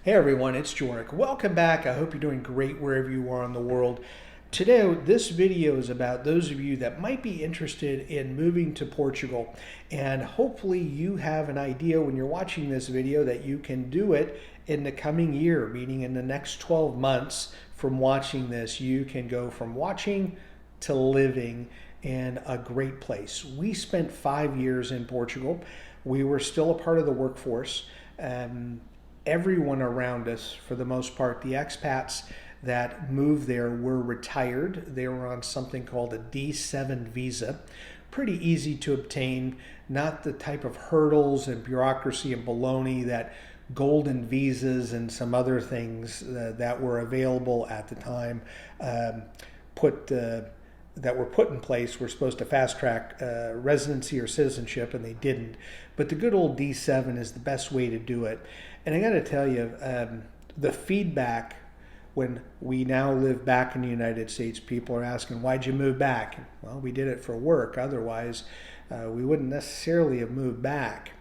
Hey everyone, it's Joric. Welcome back. I hope you're doing great wherever you are in the world. Today, this video is about those of you that might be interested in moving to Portugal. And hopefully you have an idea when you're watching this video that you can do it in the coming year, meaning in the next 12 months from watching this, you can go from watching to living in a great place. We spent 5 years in Portugal. We were still a part of the workforce. Everyone around us, for the most part, the expats that moved there were retired. They were on something called a D7 visa. Pretty easy to obtain, not the type of hurdles and bureaucracy and baloney that golden visas and some other things that were available at the time that were put in place were supposed to fast track residency or citizenship, and they didn't. But the good old D7 is the best way to do it. And I got to tell you, the feedback when we now live back in the United States, people are asking, why'd you move back? Well, we did it for work. Otherwise, we wouldn't necessarily have moved back.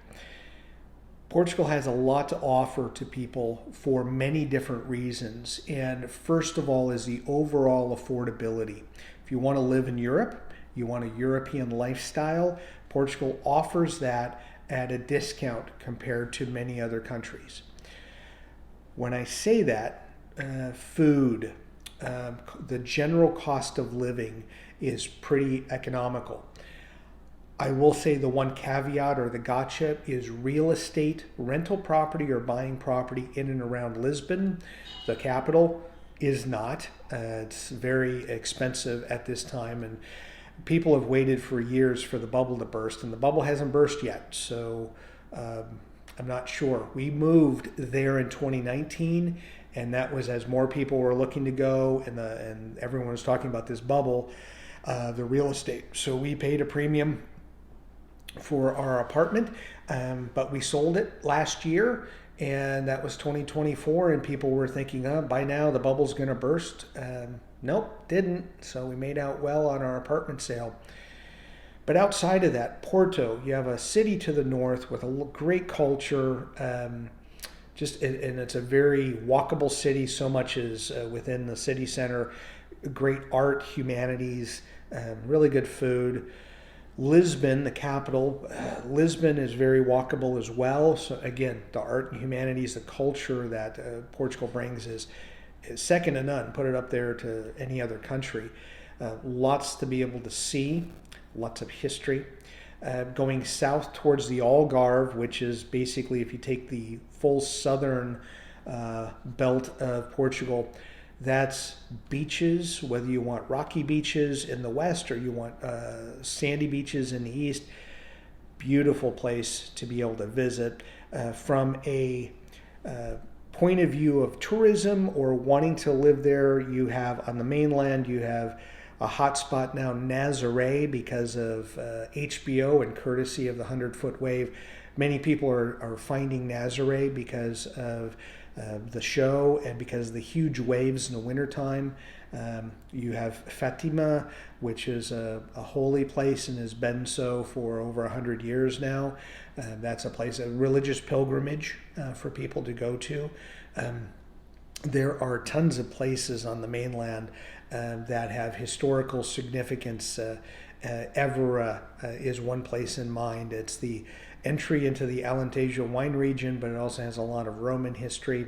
Portugal has a lot to offer to people for many different reasons. And first of all is the overall affordability. If you want to live in Europe, you want a European lifestyle, Portugal offers that at a discount compared to many other countries. When I say that, food, the general cost of living is pretty economical. I will say the one caveat or the gotcha is real estate, rental property or buying property in and around Lisbon, the capital, is not. It's very expensive at this time, and people have waited for years for the bubble to burst, and the bubble hasn't burst yet. So I'm not sure. We moved there in 2019, and that was as more people were looking to go, and everyone was talking about this bubble, the real estate. So we paid a premium for our apartment, but we sold it last year, and that was 2024, and people were thinking, by now the bubble's going to burst. Nope, didn't. So we made out well on our apartment sale. But outside of that, Porto, you have a city to the north with a great culture, and it's a very walkable city, so much is within the city center, great art, humanities, really good food. Lisbon, the capital, Lisbon is very walkable as well. So again, the art and humanities, the culture that Portugal brings is second to none. Put it up there to any other country. Lots to be able to see, lots of history. Going south towards the Algarve, which is basically, if you take the full southern belt of Portugal, that's beaches, whether you want rocky beaches in the west or you want sandy beaches in the east. Beautiful place to be able to visit. From a point of view of tourism or wanting to live there, you have on the mainland, you have a hotspot now, Nazaré, because of HBO and courtesy of the 100-foot wave. Many people are finding Nazaré because of the show and because of the huge waves in the wintertime. You have Fatima, which is a holy place and has been so for over 100 years now. That's a place, a religious pilgrimage for people to go to. There are tons of places on the mainland that have historical significance. Évora is one place in mind. It's the entry into the Alentejo wine region, but it also has a lot of Roman history.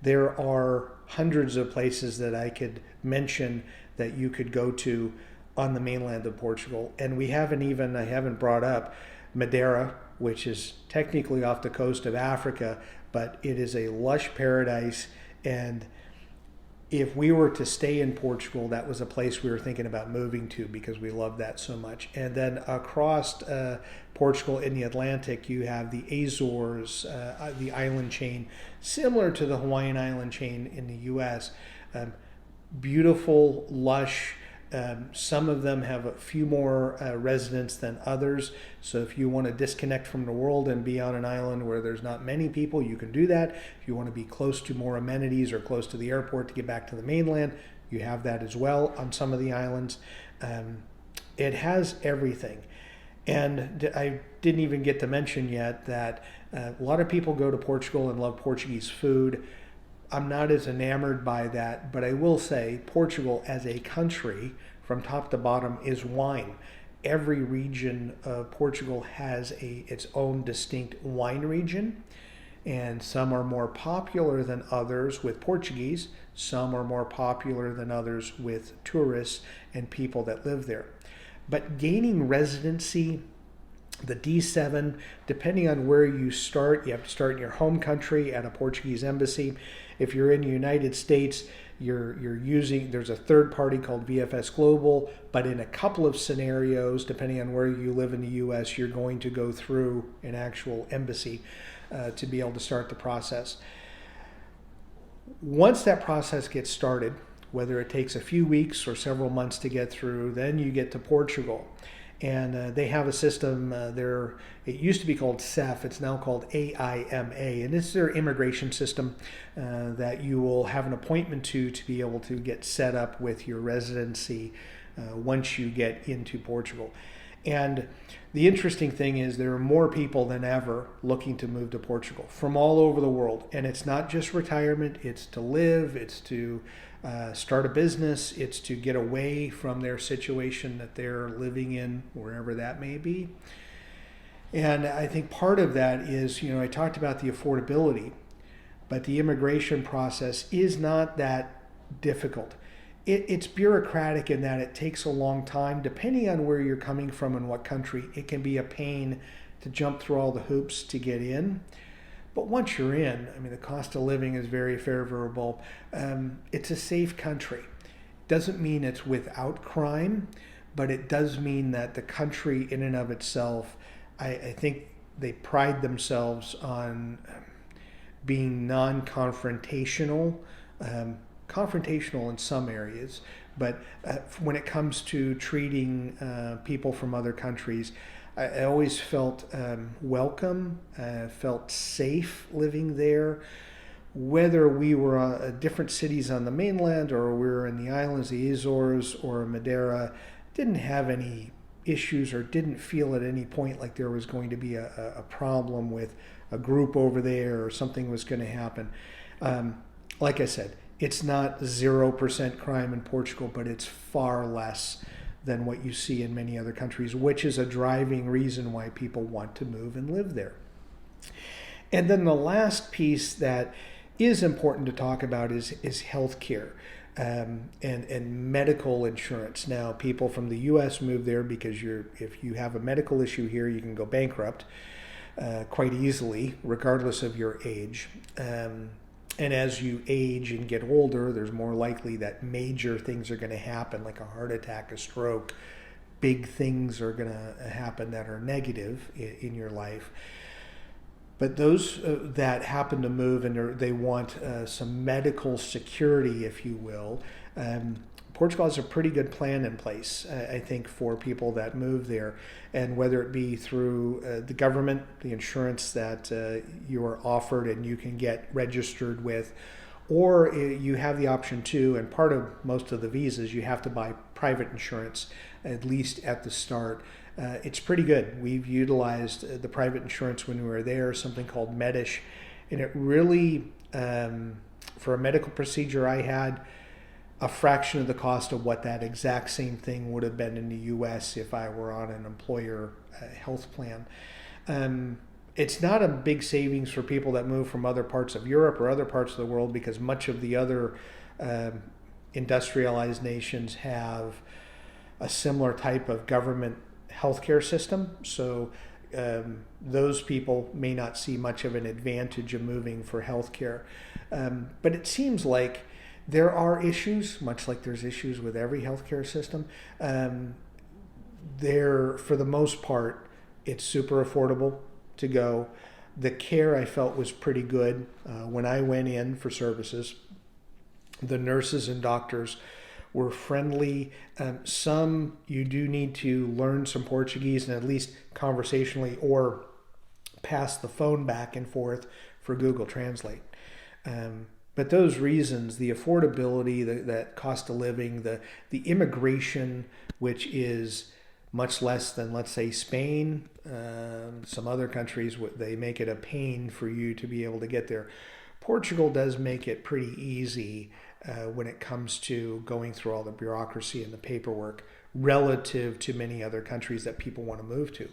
There are hundreds of places that I could mention that you could go to on the mainland of Portugal. And I haven't brought up Madeira, which is technically off the coast of Africa, but it is a lush paradise. And if we were to stay in Portugal, that was a place we were thinking about moving to because we love that so much. And then across Portugal in the Atlantic, you have the Azores, the island chain, similar to the Hawaiian island chain in the U.S. Beautiful, lush. Some of them have a few more residents than others. So if you want to disconnect from the world and be on an island where there's not many people, you can do that. If you want to be close to more amenities or close to the airport to get back to the mainland, you have that as well on some of the islands. It has everything. And I didn't even get to mention yet that a lot of people go to Portugal and love Portuguese food. I'm not as enamored by that, but I will say Portugal as a country, from top to bottom, is wine. Every region of Portugal has its own distinct wine region, and some are more popular than others with Portuguese. Some are more popular than others with tourists and people that live there. But gaining residency, the D7, depending on where you start, you have to start in your home country at a Portuguese embassy. If you're in the United States, you're using, there's a third party called VFS Global, but in a couple of scenarios, depending on where you live in the US, you're going to go through an actual embassy to be able to start the process. Once that process gets started, whether it takes a few weeks or several months to get through, then you get to Portugal. And they have a system there. It used to be called CEF. It's now called AIMA. And this is their immigration system that you will have an appointment to be able to get set up with your residency once you get into Portugal. And the interesting thing is there are more people than ever looking to move to Portugal from all over the world. And it's not just retirement. It's to live. It's to start a business. It's to get away from their situation that they're living in, wherever that may be. And I think part of that is, I talked about the affordability, but the immigration process is not that difficult. It's bureaucratic in that it takes a long time. Depending on where you're coming from and what country, it can be a pain to jump through all the hoops to get in. But once you're in, the cost of living is very favorable. It's a safe country. Doesn't mean it's without crime, but it does mean that the country in and of itself, I think they pride themselves on being non-confrontational, confrontational in some areas, but when it comes to treating people from other countries, I always felt welcome, felt safe living there. Whether we were different cities on the mainland or we were in the islands, the Azores or Madeira, didn't have any issues or didn't feel at any point like there was going to be a problem with a group over there or something was going to happen. Like I said, it's not 0% crime in Portugal, but it's far less than what you see in many other countries, which is a driving reason why people want to move and live there. And then the last piece that is important to talk about is healthcare and medical insurance. Now, people from the U.S. move there because if you have a medical issue here, you can go bankrupt quite easily, regardless of your age. And as you age and get older, there's more likely that major things are going to happen, like a heart attack, a stroke. Big things are going to happen that are negative in your life. But those that happen to move and they want some medical security, if you will, Portugal has a pretty good plan in place, I think, for people that move there. And whether it be through the government, the insurance that you are offered and you can get registered with, or you have the option too, and part of most of the visas, you have to buy private insurance, at least at the start. It's pretty good. We've utilized the private insurance when we were there, something called Medish, and it really, for a medical procedure I had, a fraction of the cost of what that exact same thing would have been in the U.S. if I were on an employer health plan. It's not a big savings for people that move from other parts of Europe or other parts of the world because much of the other industrialized nations have a similar type of government healthcare system. So those people may not see much of an advantage of moving for healthcare. But it seems like there are issues, much like there's issues with every healthcare system. For the most part, it's super affordable to go. The care I felt was pretty good when I went in for services. The nurses and doctors were friendly. Some you do need to learn some Portuguese and at least conversationally or pass the phone back and forth for Google Translate. But those reasons, the affordability, that cost of living, the immigration, which is much less than, let's say, Spain. Some other countries, they make it a pain for you to be able to get there. Portugal does make it pretty easy when it comes to going through all the bureaucracy and the paperwork relative to many other countries that people want to move to.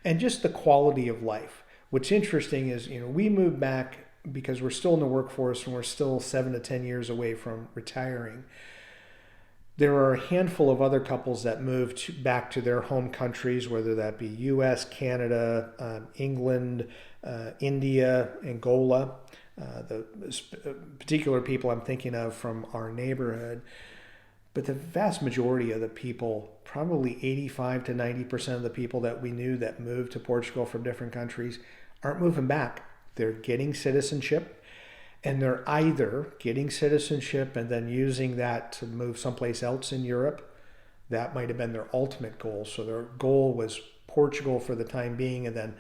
And just the quality of life. What's interesting is, we moved back because we're still in the workforce and we're still 7 to 10 years away from retiring. There are a handful of other couples that moved back to their home countries, whether that be US, Canada, England, India, Angola. The particular people I'm thinking of from our neighborhood. But the vast majority of the people, probably 85 to 90% of the people that we knew that moved to Portugal from different countries, aren't moving back. They're getting citizenship, and they're either getting citizenship and then using that to move someplace else in Europe. That might have been their ultimate goal. So their goal was Portugal for the time being, and then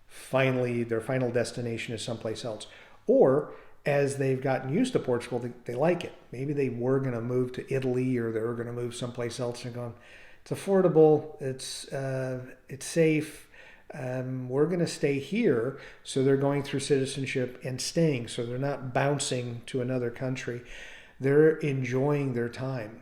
finally their final destination is someplace else. Or as they've gotten used to Portugal, they like it. Maybe they were going to move to Italy, or they were going to move someplace else, and going, it's affordable, it's safe. We're going to stay here. So they're going through citizenship and staying. So they're not bouncing to another country. They're enjoying their time.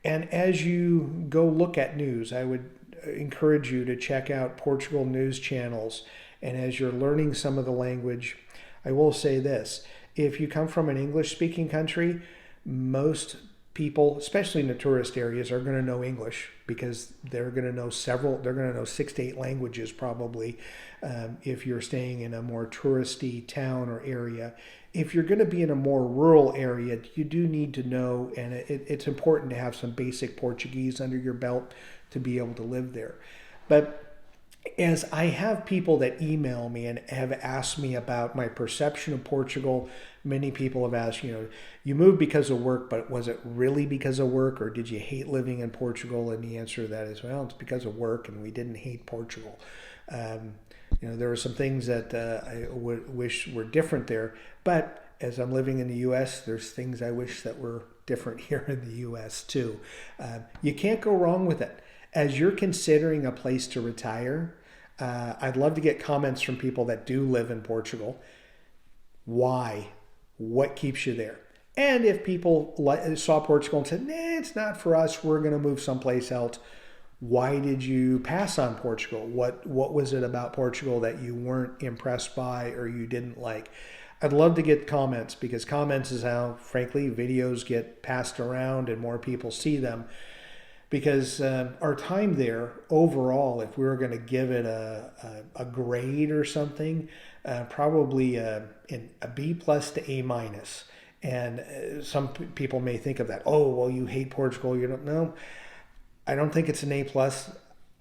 And as you go look at news, I would encourage you to check out Portugal news channels. And as you're learning some of the language, I will say this. If you come from an English-speaking country, most people, especially in the tourist areas, are going to know English because they're going to know they're going to know 6 to 8 languages probably if you're staying in a more touristy town or area. If you're going to be in a more rural area, you do need to know, and it's important to have some basic Portuguese under your belt to be able to live there. But as I have people that email me and have asked me about my perception of Portugal, many people have asked, you moved because of work, but was it really because of work, or did you hate living in Portugal? And the answer to that is, well, it's because of work, and we didn't hate Portugal. There are some things that I wish were different there, but as I'm living in the U.S., there's things I wish that were different here in the U.S. too. You can't go wrong with it. As you're considering a place to retire, I'd love to get comments from people that do live in Portugal. Why? What keeps you there? And if people saw Portugal and said, nah, it's not for us, we're going to move someplace else, why did you pass on Portugal? What was it about Portugal that you weren't impressed by or you didn't like? I'd love to get comments, because comments is how, frankly, videos get passed around and more people see them. Because our time there overall, if we were going to give it a grade or something, probably a B plus to A minus. And some people may think of that. Oh, well, you hate Portugal. You don't know. I don't think it's an A plus.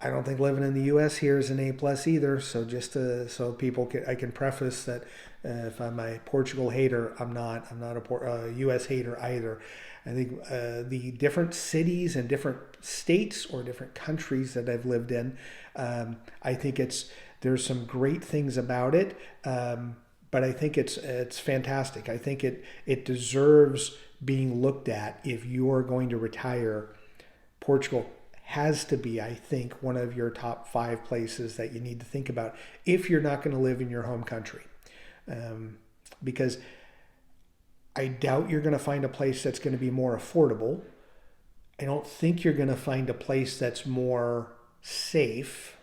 I don't think living in the U.S. here is an A plus either. So just so people I can preface that if I'm a Portugal hater, I'm not a U.S. hater either. I think the different cities and different states or different countries that I've lived in, I think there's some great things about it, but I think it's fantastic. I think it deserves being looked at if you are going to retire. Portugal has to be, I think, one of your top 5 places that you need to think about if you're not going to live in your home country, because I doubt you're going to find a place that's going to be more affordable. I don't think you're going to find a place that's more safe.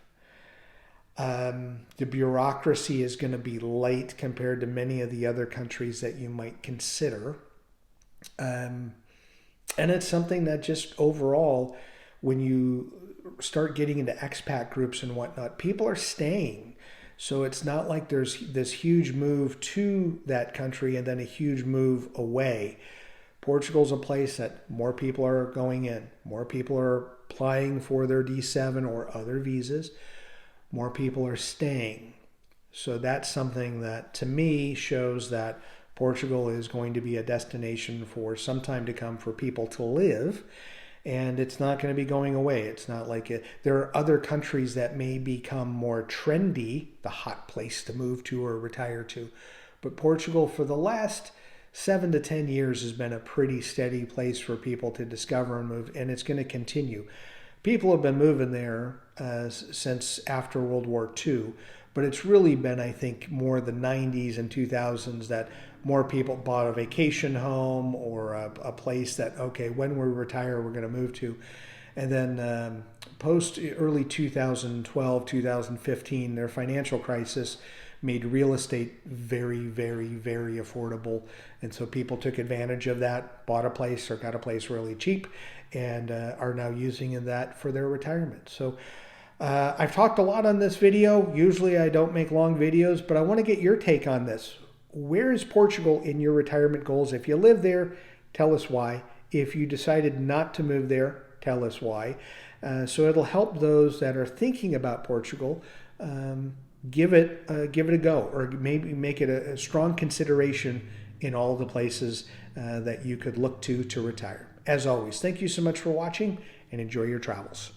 The bureaucracy is going to be light compared to many of the other countries that you might consider. And it's something that just overall, when you start getting into expat groups and whatnot, people are staying. So it's not like there's this huge move to that country and then a huge move away. Portugal's a place that more people are going in. More people are applying for their D7 or other visas. More people are staying. So that's something that, to me, shows that Portugal is going to be a destination for some time to come for people to live. And it's not going to be going away. It's not like there are other countries that may become more trendy, the hot place to move to or retire to. But Portugal, for the last 7 to 10 years, has been a pretty steady place for people to discover and move, and it's going to continue. People have been moving there since after World War II, but it's really been, I think, more the 90s and 2000s that more people bought a vacation home or a place that, okay, when we retire, we're going to move to. And then post early 2012, 2015, their financial crisis made real estate very, very, very affordable. And so people took advantage of that, bought a place or got a place really cheap, and are now using that for their retirement. So I've talked a lot on this video. Usually I don't make long videos, but I want to get your take on this. Where is Portugal in your retirement goals? If you live there, tell us why. If you decided not to move there, tell us why. So it'll help those that are thinking about Portugal give it a go, or maybe make it a strong consideration in all the places that you could look to retire. As always, thank you so much for watching, and enjoy your travels.